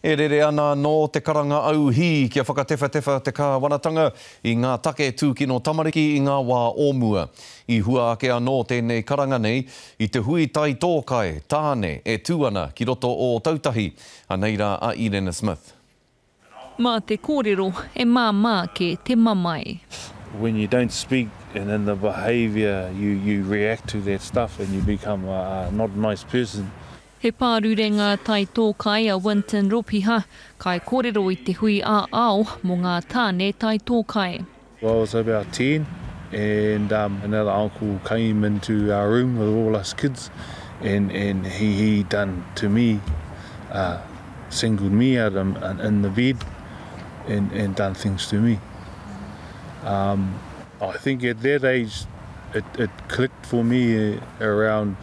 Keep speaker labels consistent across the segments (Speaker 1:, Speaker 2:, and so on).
Speaker 1: E rere ana no te karanga auhi kia whakatewhatewha te kāwanatanga i ngā take tūkino tamariki i ngā wā ōmua. I hua ake anō tēnei karanga nei i te hui tai tōkai, tāne e tūana ki roto o tautahi. Aneira a Irene Smith.
Speaker 2: Mā te kōrero e mā ke te mamai.
Speaker 3: When you don't speak and then the behaviour, you react to that stuff and you become not a nice person.
Speaker 2: He pārurenga tai tōkai a Winton Ropiha, kai kōrero i te hui ao mō ngā tāne tai tōkai.
Speaker 3: Well, I was about 10 and another uncle came into our room with all us kids and he done to me, singled me out in the bed and done things to me. I think at that age it clicked for me around,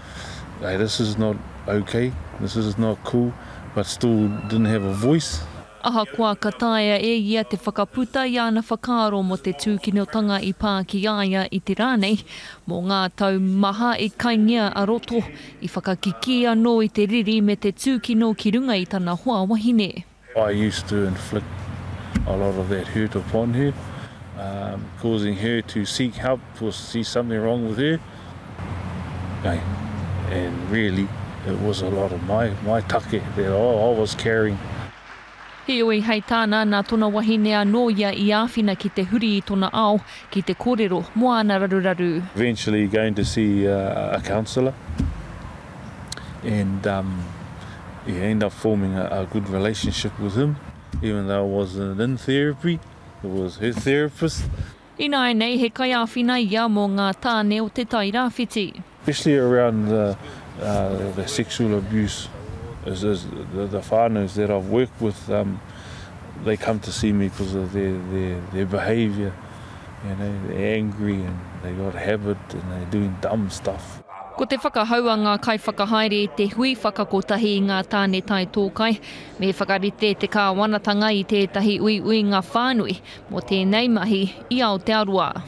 Speaker 3: hey, this is not okay, this is not cool, but still didn't have a voice.
Speaker 2: Aha kua kataia e ia te whakaputa i ana whakaaro mo te tūkinotanga i Pākiaia i te rānei, mō ngā tau maha i kaingia a roto, i whakakiki anō i te riri me te tūkino ki runga i tana hoa wahine.
Speaker 3: I used to inflict a lot of that hurt upon her, causing her to seek help or see something wrong with her. And really, it was a lot of my take that I was carrying.
Speaker 2: Heoi hei tāna nā tona wahine anō ia i āwhina ki te huri i tona ao, ki te kōrero moana raruraru.
Speaker 3: Eventually going to see a counsellor and end up forming a good relationship with him, even though I wasn't in therapy. It was her therapist.
Speaker 2: I nai nei he kai āwhina ia mō ngā tāne o te tai rāwhiti.
Speaker 3: Especially around the sexual abuse. The whānaus that I've worked with, they come to see me because of their behaviour. You know, they're angry and they got a habit and they're doing dumb stuff.
Speaker 2: Ko te whakahauanga kai whakahaere i te hui whakakotahi i ngā tāne tai tōkai, me whakarite te kāwanatanga i tētahi ui ngā whānui, mo tēnei mahi i Aotearoa.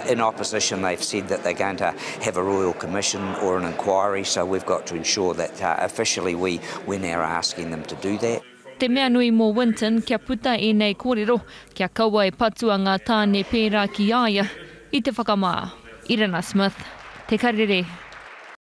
Speaker 4: In opposition, they've said that they're going to have a royal commission or an inquiry, so we've got to ensure that officially we're now asking them to do that.
Speaker 2: Te mea nui mō Winton kia puta e nei kōrero, kia kaua e patua ngā tāne pērā ki aia i te whakamā. Irene Smith, Te Karere.